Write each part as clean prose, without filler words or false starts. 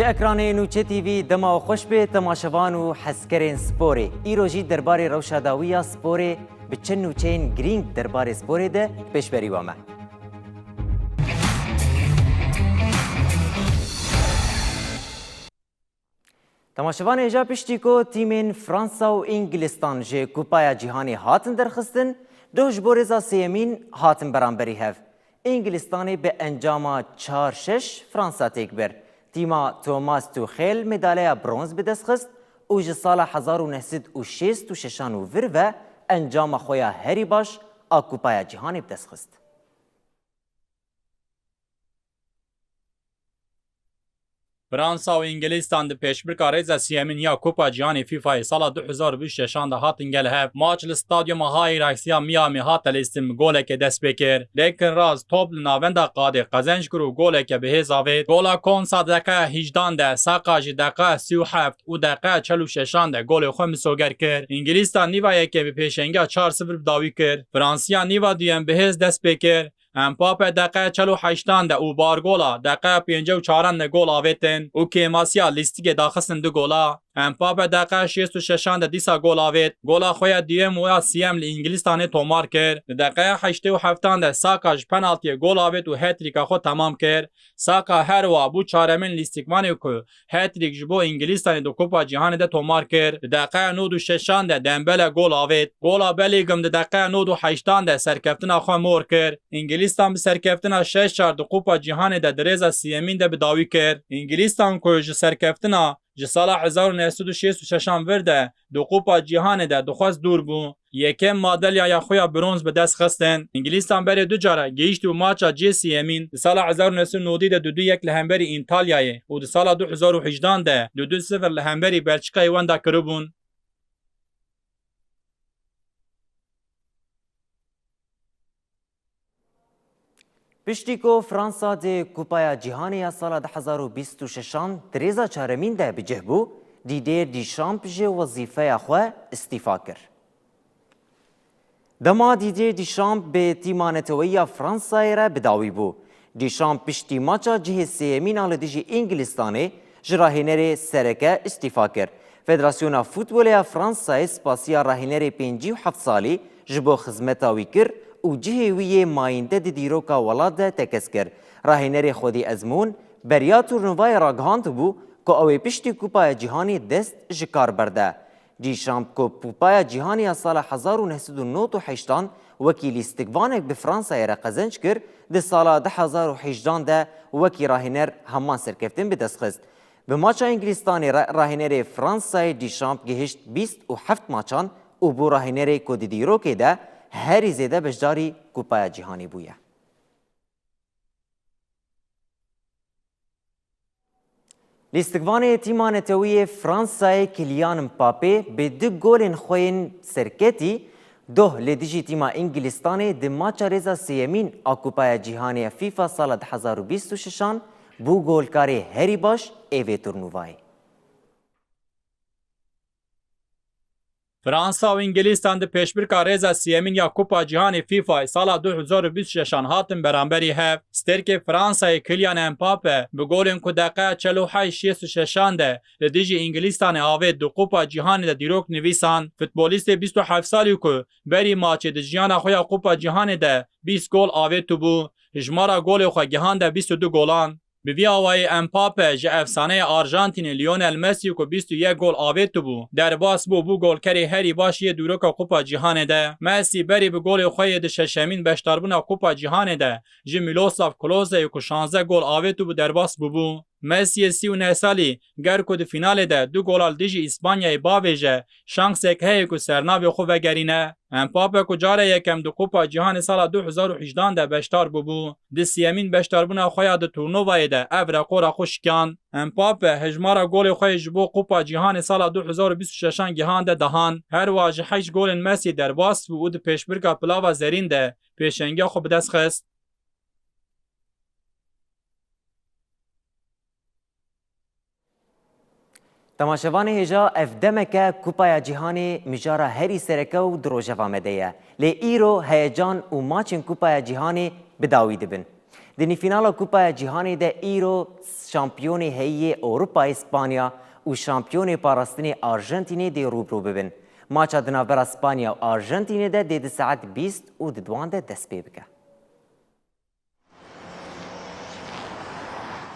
جه اکرانê Nûçe TV dema xweş bê temaşevan û hezkerên sporê. Îro jî derbarê rewşadawiya sporê bi çend nûçeyên girîng derbarê sporê de pêşberî we me. Temaşevanê hêja piştî ku tîmên Fransa û Îngîlistan ji Kupaya Cîhanê hatin derxistin, doh ji bo rêza sêyemîn hatin beramberî hev. Îngîlistanê bi encama 4-6 Fransa têk bir. Tîma Thomas Tuchel medalya bronz bi dest xist û ji sala 1966 û vir ve encama xwe ya herî baş a Kupaya Cîhanê bi dest xist. Fransa û Îngîlistan di pêşbirka rêza sêyemîn ya Kupa Cîhanê FîFAyê sala 2026 de hatin gel hev. Maç li stadyuma Hayî Raksiya Miamî hat lîstin bi golekê dest pê kir. Lêkin raz top li navenda qadê qezenc kir û goleke bi hêz avêt. Gola Konsa deqeya 18 de, Saka jî deqeya 37 û deqeya 46 de golê xwe misoger kir. Îngîlistan nîvayekê bi pêşengiya 4-0 bi dawî kir. Fransiya nîva duyem bi hêz dest pê kir. Mbappe deqeya 48 de û Bargola deqeya 54 de gol avêtin û Kêmasiya lîstikê daxistin 2 gola. Mbappe deqeya 66 de dîsa gol avêt. Gola xwe ya duyem û ya siyem li Îngîlistanê tomar kir. Li deqeya 87 de Saka ji penaltiyê gol avêt û hat-trîka xwe temam kir. Saka her wa bû çaremîn lîstikvanê ku hat-trîk ji bo Îngîlistanê di Kupa Cîhanê de tomar kir. Li deqeya 96 de Dembele gol avêt. Gola Bellingham di deqeya 98 de serkeftina xwe mor kir. İngîlistan bi serkeftina 6-4 di Kupa Cîhanê de di rêza sêyemîn de bi dawî kir. İngîlistan ku ji serkeftina ji sala 1966 vir de di Kupa Cîhanê de dixwest dûr bû. Yekem madalyaya xwe ya bronz bi dest xistin. İngîlistan berê du cara gehîşt û maça cê sêyemîn di sala 1990 de 2-1 li hemberî Întalyayê û di sala 2018 de 2-0 li hemberî Belçîkayê wenda kiribûn. Piştî ku Fransa dê Kupaya Cîhanê ya sala 2026 di rêza çaremîn de bicih bû, Didier Deschamps ji wezîfeya xwe îstîfa kir. Dema Didier Deschamps bê tîma neteweyî Fransayê re bi dawî bû. Deschamps piştî maça cihê sêyemîna li dijî Îngîlistanê ji rahînerê sereke îstîfa kir. Federasyona Futbolê ya Fransayê spasiya rahînerê 57 salî ji bo xizmeta wî kir û cihê wî yê mayînde di dîroka welat de tekez kir. Rahînerê Xwedî Ezmûn beriya turnuvayê ragihand bû ku ew ê piştî Kupaya Cîhanê dest ji kar berde. Deschamps ku Kupaya Cîhanê ya sala 1989 wekî lîstikvanek bi Fransayê re qezenc kir, di sala 2018 de wekî rahîner heman serkeftin bi dest xist. Bi maça Îngîlistanê re rahînerê Fransayê Deschamps gihîşt 27 maçan û bû rahînerê ku di dîrokê de herî zêde beşdarî Kupaya Cîhanê bûye. Lîstikvanê tîma netewî Fransayê Kylian Mbappé bi 2 golên xwe yên serketî doh lê dijî tîma Îngîlistanê di maça rêza sêyemîn a Kupaya Cîhanê ya FIFA sala 2026 bû golkarê herî baş ê vê turnuvayê. Fransa û Îngîlistan di pêşbirka rêza sêyemîn ya Kupa Cîhanê FîFAyê sala 2026 hatin beramberî hev. Sterkê Fransayê Kylian Mbappe bi golên ku deqeya 46-66 de li dijî Îngîlistanê avêt di Kupa Cîhanê de dîrok nivîsan. Futbolîstê 27 salî ku berî maçê di jiyana xwe ya Kupa Cîhanê de 20 gol avêt bû. Jmara golê xwe gihand 22 golan. Bi vî awayî Mbappe ji efsaneya Arjantinê Lionel Messi ku 21 gol avêt bû. Derbas bû bû golkerê herî baş yê dîroka Kupa Cîhanê de. Messi berî bi golê xwe yê di şeşemîn beşdarbûna Kupa Cîhanê de ji Miloslav Kloseyê ku 16 gol avêt bû derbas bû. Messi'ye 39 salî ger ku di finalê de 2 golal dijî İspanyayê bavêje şansek heye ku sernavê xwe vegerîne. Mbappe ku carê yekem di Kupa Cîhanê sala 2018 de beşdar bû. Di sêyemîn beşdarbûna xwe ya di turnuvayê de ev rekora xwe şikiyan. Mbappe hejmara golê xwe ji bo Kupa Cîhanê sala 2026 gihan de dahan. Her wa ji 8 golên Messi derbas bû û di pêşbirka pilava zerîn de pêşengiya xwe bi dest xist. Temaşevanê hêja ev demeke Kupaya Cîhanê mijara herî sereke û di rojeva me de ye. Lê îro heyecan û maçên Kupaya Cîhanê bi dawî dibin. Di nîvfînala Kupaya Cîhanê de îro şampiyonê heyê Ewropa İspanya û şampiyonê parastinê Arjentînê dê rûbirû bibin. Maça di navbera Spanya û Arjentînê de dê di saet 20 û di duan de dest pê bike.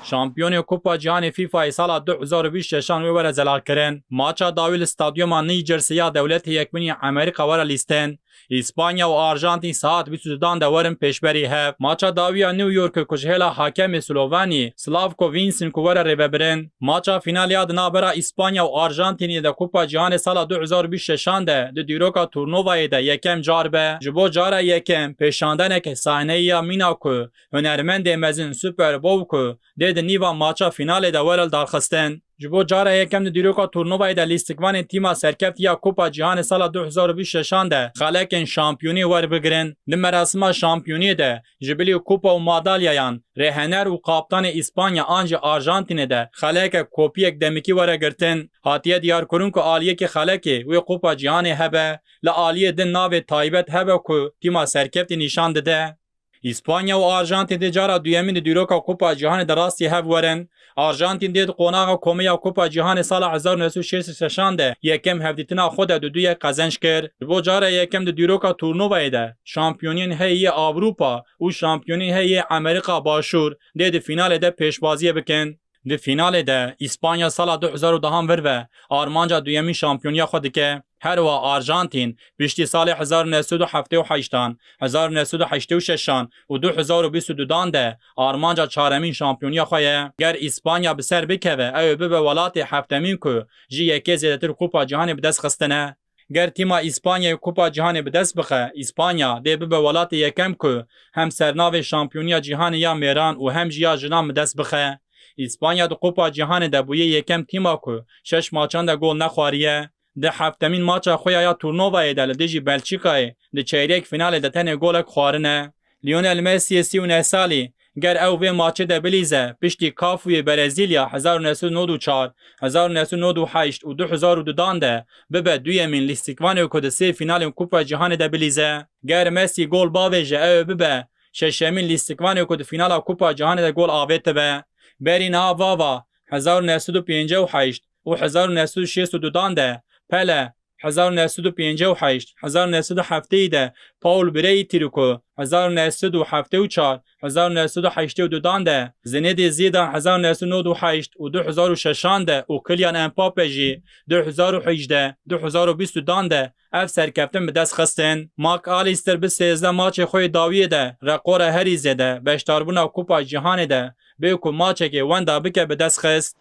Şampiyonê Kupa Cîhanê FîFAyê sala 2026 wê were zelalkirin. Maça dawî li stadyuma New Jerseyya Dewletê Yekbûnî Amerîka were lîstin. İspanya û Arjantîn saat 22 de werin pêşberî hev. Maça dawiya New Yorkê ku ji hêla hakemê Slovenî Slavko Vincin ku were rêvebirin. Maça fînaliya di navbera İspanya û Arjantînê de Kupa Cîhanê sala 2026 de di dîroka turnuvayê de yekem car be. Ji bo cara yekem pêşandeneke sahneyiya mîna ku hunermendê mezin Super Bowl ku dê di nîva maça finalê de were darxistin. Ji bo cara yekem di dîroka turnuvayê de lîstikvanên tîma serkeftiya Kupa Cîhanê sala 2026 de xelekên şampiyonî werbigirin. Li merasima şampiyoniyê de ji bilî kupa û madalyayan rêhener û kaptanê İspanya an ji Arjantînê de xeleke kopiyek demikî were girtin. Hatiye diyarkirin ku aliyekê xelekê wê Kupa Cîhanê hebe, li aliyê din navê taybet hebe ku tîma serkeftî nîşan dide. İspanya û Arjantîn dê cara duyemîn di dîroka Kupa Cîhanê de rastî hev werin. Arjantîn dê di qonaxa Komêya Kupa Cîhanê sala 1966 de yekem hevdîtina xwe de du yek qezenc kir. Ji bo cara yekem di dîroka turnuvayê de şampiyoniyên heyê Avrupa û şampiyonî heyê Amerîka Başûr dê di fînalê de pêşbaziyê bikin. Di fînalê de İspanya sala 2010 vir ve armanca duyemîn şampiyoniya xwe dike. Her wa Arjantîn piştî salê 1978, 1986 û 2022 de armanca çaremîn şampiyoniya xwe ye. Ger İspanya bi ser bikeve ew bibe welatê heftemîn ku ji yekê zêdetir Kupa Cîhanê bi dest xistine. Ger tîma İspanyayê Kupa Cîhanê bi dest bixe, İspanya dê bibe welatê yekem ku hem sernavê şampiyoniya cîhanê ya mêran û hem jî ya jinan bi dest bixe. İspanya di Kupa Cîhanê de bûye yekem tîma ku 6 maçan de gol nexwariye. Di heftemîn maça xwe ya turnuvayê de li dijî Belçîkayê di çeyrek finalê de tenê golek xwarine. Lionel Messi'ye 39 salî ger ew vê maçê de bilîze piştî Kafûyê Brezîlya 1994, 1998 û 2002 de bibe duyemîn lîstikvanê ku di sê finalên Kupa Cîhanê de bilîze. Ger Messi gol bavêje ew bibe şeşemîn lîstikvanê ku di finala Kupa Cîhanê de gol avêtibe. Berî niha vava 1958 û 1962 de Pele 1958, 1970 de Paul Breitner ku 1974, 1982 de Zinedine Zidane 1998 û 2006 de û Kylian Mbappé jî 2018, 2022 de ev serkeftin bi dest xistin. Mark Alister bi 13 maçê xwe dawiyê de rekora herî zêde beşdarbûna Kupa Cîhanê de bê ku maçekê wenda bike bi dest xist.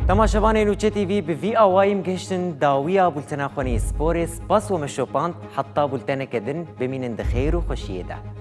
تماشاوانên Nûçe TV bi vî awayîm gihiştin dawiya bultena xwenî sporê spas û meşopand heta bulteneke din bimînin di xêr û xweşiyê de.